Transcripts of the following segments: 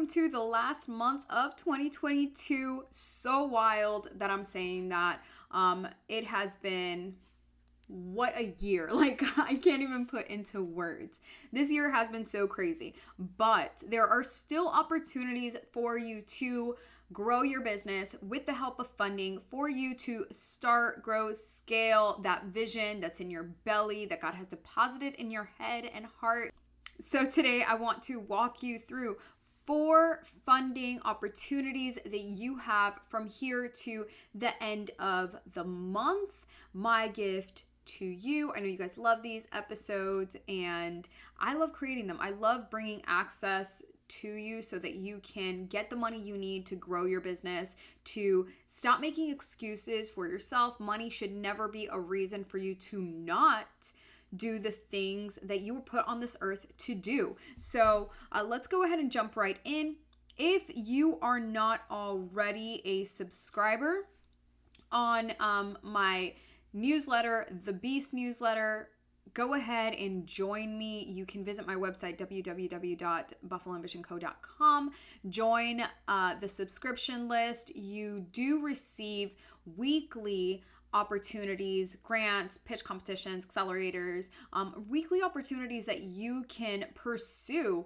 welcome to the last month of 2022. So wild that I'm saying that. It has been what a year. Like, I can't even put into words. This year has been so crazy, but there are still opportunities for you to grow your business with the help of funding, for you to start, grow, scale that vision that's in your belly, that God has deposited in your head and heart. So today I want to walk you through 4 funding opportunities that you have from here to the end of the month. My gift to you. I know you guys love these episodes and I love creating them. I love bringing access to you so that you can get the money you need to grow your business, to stop making excuses for yourself. Money should never be a reason for you to not do the things that you were put on this earth to do. So let's go ahead and jump right in. If you are not already a subscriber on my newsletter, the Beast newsletter, go ahead and join me. You can visit my website, www.buffaloambitionco.com. Join the subscription list. You do receive weekly opportunities, grants, pitch competitions, accelerators, weekly opportunities that you can pursue.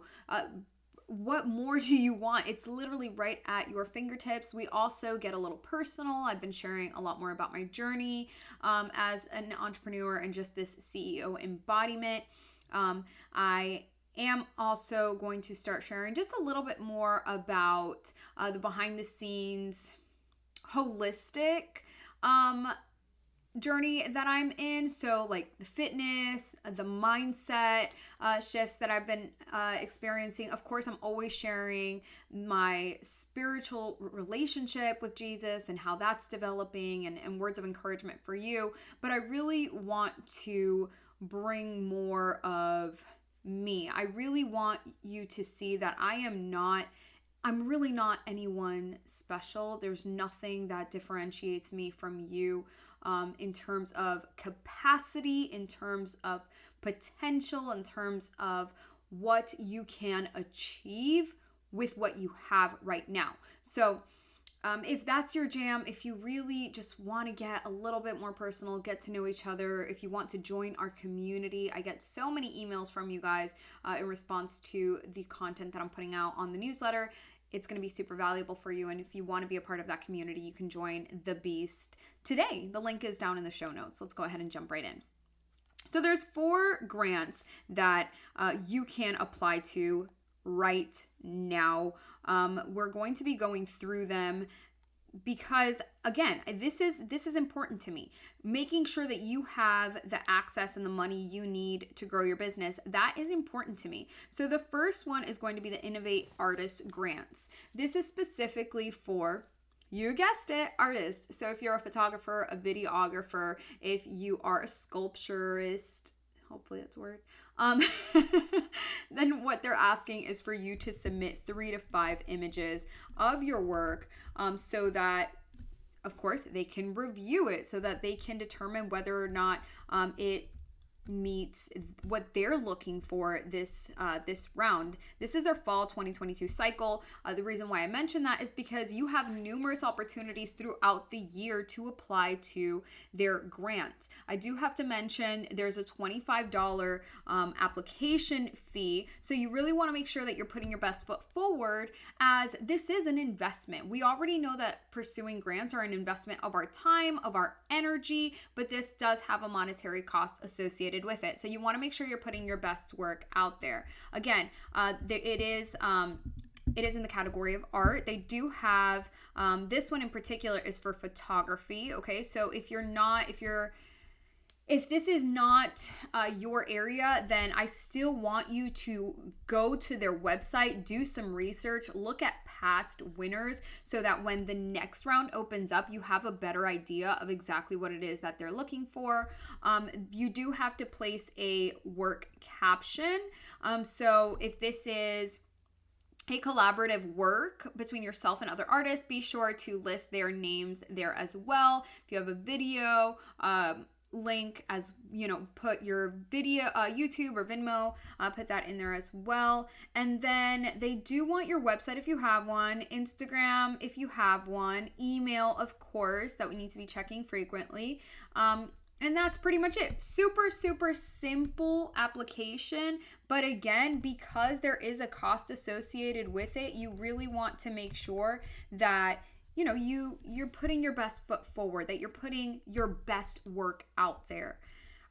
What more do you want? It's literally right at your fingertips. We also get a little personal. I've been sharing a lot more about my journey as an entrepreneur and just this CEO embodiment. I am also going to start sharing just a little bit more about the behind the scenes holistic journey that I'm in. So like the fitness, the mindset shifts that I've been experiencing. Of course, I'm always sharing my spiritual relationship with Jesus and how that's developing, and words of encouragement for you. But I really want to bring more of me. I really want you to see that I'm really not anyone special. There's nothing that differentiates me from you in terms of capacity, in terms of potential, in terms of what you can achieve with what you have right now. So if that's your jam, if you really just want to get a little bit more personal, get to know each other, if you want to join our community, I get so many emails from you guys in response to the content that I'm putting out on the newsletter. It's going to be super valuable for you. And if you want to be a part of that community, you can join the Beast today. The link is down in the show notes. Let's go ahead and jump right in. So there's 4 grants that you can apply to right now. We're going to be going through them because, again, this is important to me. Making sure that you have the access and the money you need to grow your business, that is important to me. So the first one is going to be the Innovate Artist Grants. This is specifically for, you guessed it, artists. So if you're a photographer, a videographer, if you are a sculpturist, hopefully that's a word, then what they're asking is for you to submit 3 to 5 images of your work so that, of course, they can review it, so that they can determine whether or not it meets what they're looking for this round. This is their fall 2022 cycle. The reason why I mention that is because you have numerous opportunities throughout the year to apply to their grants. I do have to mention there's a $25 application fee, so you really want to make sure that you're putting your best foot forward, as this is an investment. We already know that pursuing grants are an investment of our time, of our energy, but this does have a monetary cost associated with it. So you want to make sure you're putting your best work out there. Again, it is in the category of art. They do have this one in particular is for photography. Okay, so if this is not your area, then I still want you to go to their website, do some research, look at past winners, so that when the next round opens up, you have a better idea of exactly what it is that they're looking for. You do have to place a work caption. So if this is a collaborative work between yourself and other artists, be sure to list their names there as well. If you have a video, link as put your video, YouTube or Venmo, put that in there as well. And then they do want your website if you have one, Instagram if you have one, email of course that we need to be checking frequently. And that's pretty much it. Super, super simple application. But again, because there is a cost associated with it, you really want to make sure that you're putting your best foot forward, that you're putting your best work out there.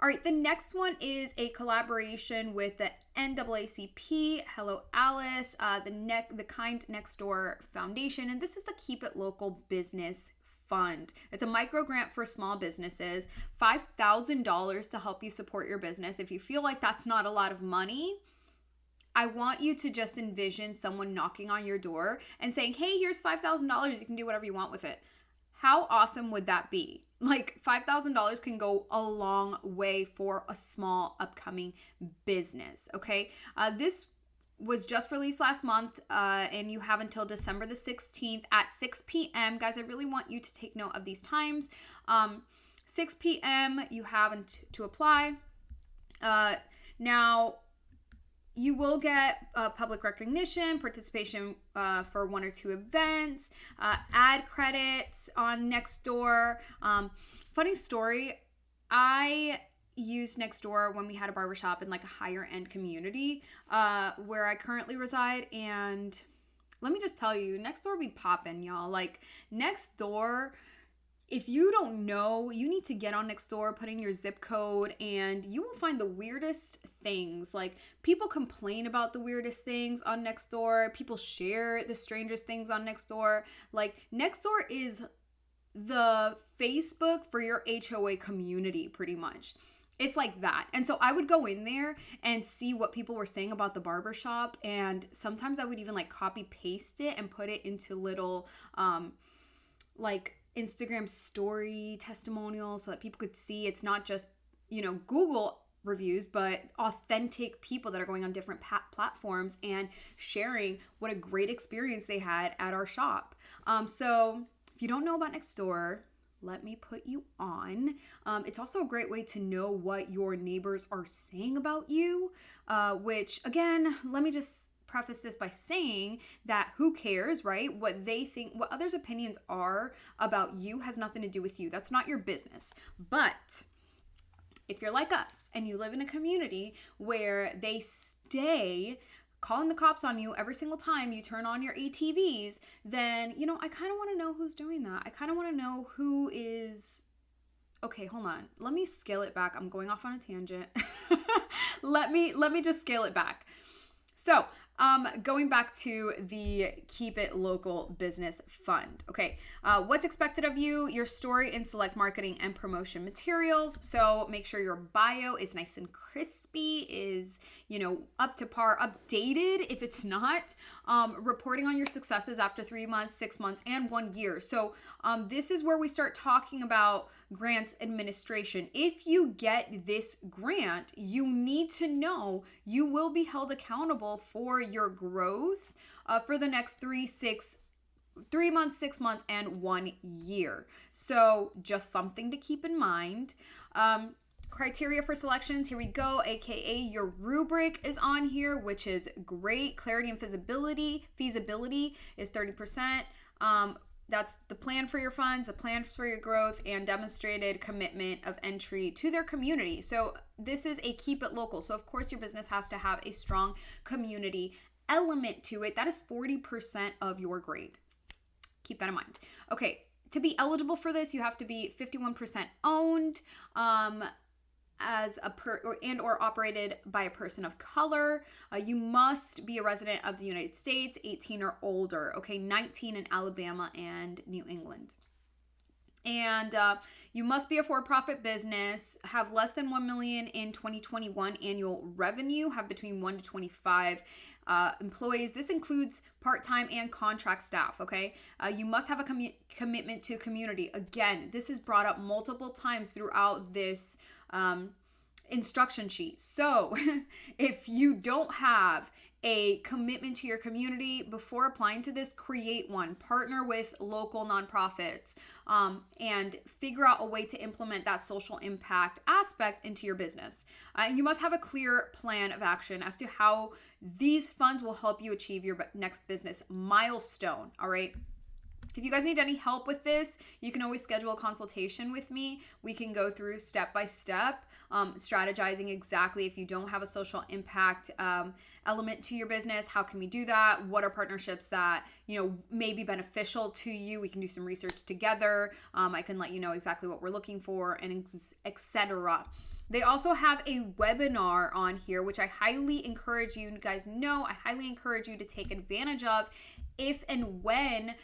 All right, the next one is a collaboration with the NAACP, Hello Alice, the Kind Next Door Foundation, and this is the Keep It Local Business Fund. It's a micro grant for small businesses, $5,000 to help you support your business. If you feel like that's not a lot of money, I want you to just envision someone knocking on your door and saying, hey, here's $5,000. You can do whatever you want with it. How awesome would that be? Like $5,000 can go a long way for a small upcoming business. Okay. This was just released last month, and you have until December the 16th at 6 p.m. Guys, I really want you to take note of these times. 6 p.m. you have to apply. Now, you will get public recognition, participation for 1 or 2 events, ad credits on Nextdoor. Funny story, I used Nextdoor when we had a barbershop in like a higher end community where I currently reside, and let me just tell you, Nextdoor be popping, y'all. Like Nextdoor, if you don't know, you need to get on Nextdoor, put in your zip code, and you will find the weirdest things. Like people complain about the weirdest things on Nextdoor. People share the strangest things on Nextdoor. Like Nextdoor is the Facebook for your HOA community, pretty much. It's like that. And so I would go in there and see what people were saying about the barbershop. And sometimes I would even like copy paste it and put it into little like Instagram story testimonials so that people could see it's not just, Google reviews, but authentic people that are going on different platforms and sharing what a great experience they had at our shop. So if you don't know about Nextdoor, let me put you on. It's also a great way to know what your neighbors are saying about you, which again, let me just preface this by saying that who cares, right? What they think, what others' opinions are about you has nothing to do with you. That's not your business. But if you're like us and you live in a community where they stay calling the cops on you every single time you turn on your ATVs, then, I kind of want to know who's doing that. I kind of want to know who is... Okay, hold on. Let me scale it back. I'm going off on a tangent. Let me just scale it back. So, going back to the Keep It Local Business Fund. Okay, what's expected of you? Your story in select marketing and promotion materials. So make sure your bio is nice and crispy, is, up to par, updated if it's not. Reporting on your successes after 3 months, 6 months, and 1 year. So this is where we start talking about grants administration. If you get this grant, you need to know you will be held accountable for your growth for the next 3 months, 6 months, and 1 year. So just something to keep in mind. Criteria for selections, here we go, aka your rubric is on here, which is great. Clarity and feasibility is 30%. That's the plan for your funds, the plan for your growth, and demonstrated commitment of entry to their community. So this is a keep it local. So of course your business has to have a strong community element to it. That is 40% of your grade. Keep that in mind. Okay, to be eligible for this, you have to be 51% owned, as or operated by a person of color. You must be a resident of the United States, 18 or older. Okay, 19 in Alabama and New England. And you must be a for-profit business, have less than 1 million in 2021 annual revenue, have between 1 to 25 employees. This includes part-time and contract staff, okay? You must have a commitment to community. Again, this is brought up multiple times throughout this instruction sheet. So if you don't have a commitment to your community, before applying to this, create one. Partner with local nonprofits and figure out a way to implement that social impact aspect into your business. You must have a clear plan of action as to how these funds will help you achieve your next business milestone. All right. If you guys need any help with this, you can always schedule a consultation with me. We can go through step by step, strategizing exactly if you don't have a social impact element to your business, how can we do that? What are partnerships that, may be beneficial to you? We can do some research together. I can let you know exactly what we're looking for, and etc. They also have a webinar on here, which I highly encourage you guys know. I highly encourage you to take advantage of if and when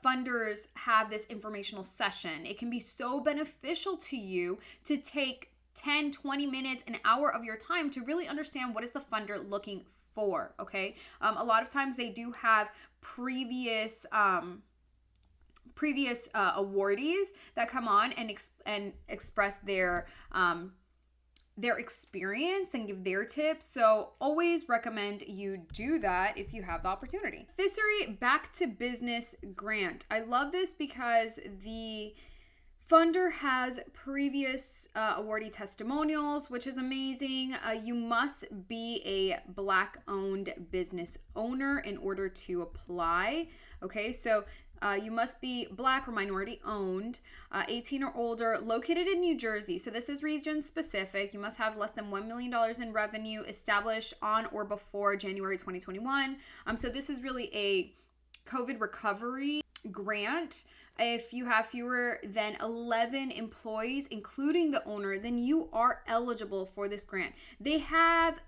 funders have this informational session. It can be so beneficial to you to take 10, 20 minutes, an hour of your time to really understand what is the funder looking for, okay? A lot of times they do have previous awardees that come on and express their experience and give their tips. So always recommend you do that if you have the opportunity. Fishery Back to Business Grant. I love this because the funder has previous awardee testimonials, which is amazing. You must be a Black-owned business owner in order to apply. Okay, so you must be Black or minority owned, 18 or older, located in New Jersey. So this is region specific. You must have less than $1 million in revenue, established on or before January 2021. So this is really a COVID recovery grant. If you have fewer than 11 employees, including the owner, then you are eligible for this grant. They have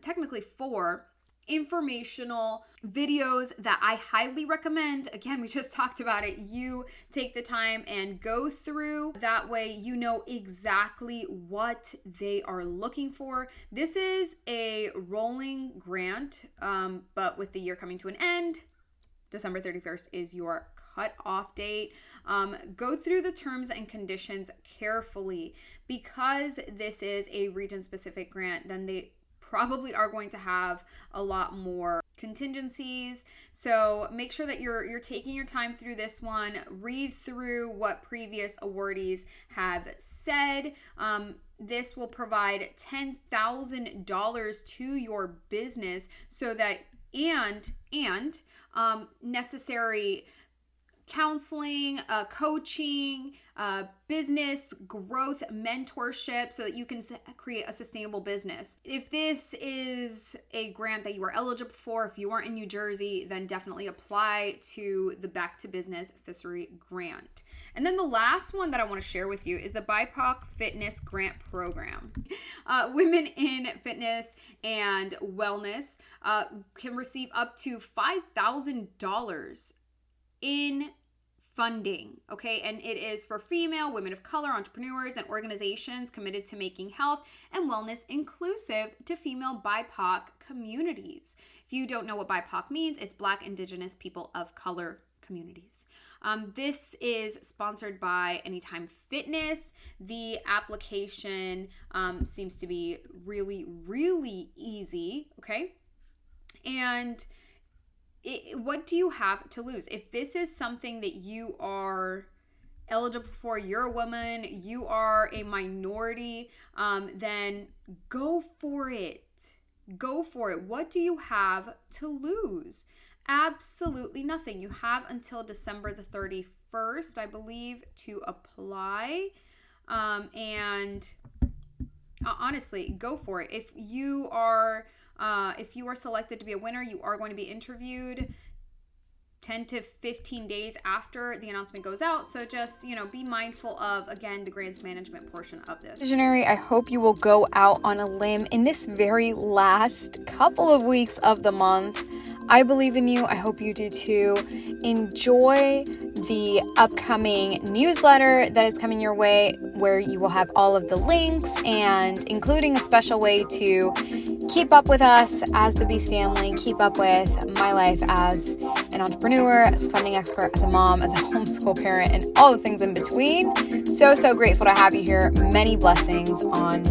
technically four informational videos that I highly recommend. Again, we just talked about it. You take the time and go through. That way you know exactly what they are looking for. This is a rolling grant, but with the year coming to an end, December 31st is your cutoff date. Go through the terms and conditions carefully. Because this is a region-specific grant, then they probably are going to have a lot more contingencies. So make sure that you're taking your time through this one. Read through what previous awardees have said. This will provide $10,000 to your business so that and necessary counseling, coaching, business growth, mentorship, so that you can create a sustainable business. If this is a grant that you are eligible for, if you are in New Jersey, then definitely apply to the Back to Business Fishery Grant. And then the last one that I want to share with you is the BIPOC Fitness Grant Program. Women in fitness and wellness can receive up to $5,000 in funding, okay? And it is for female, women of color, entrepreneurs, and organizations committed to making health and wellness inclusive to female BIPOC communities. If you don't know what BIPOC means, it's Black, Indigenous, People of Color communities. This is sponsored by Anytime Fitness. The application seems to be really, really easy, okay? And what do you have to lose? If this is something that you are eligible for, you're a woman, you are a minority, then go for it. Go for it. What do you have to lose? Absolutely nothing. You have until December the 31st, I believe, to apply. And honestly, go for it. If you are selected to be a winner, you are going to be interviewed 10 to 15 days after the announcement goes out. So just, be mindful of, again, the grants management portion of this. Visionary, I hope you will go out on a limb in this very last couple of weeks of the month. I believe in you. I hope you do too. Enjoy the upcoming newsletter that is coming your way, where you will have all of the links and including a special way to keep up with us as the Beast family, keep up with my life as an entrepreneur, as a funding expert, as a mom, as a homeschool parent, and all the things in between. So grateful to have you here. Many blessings on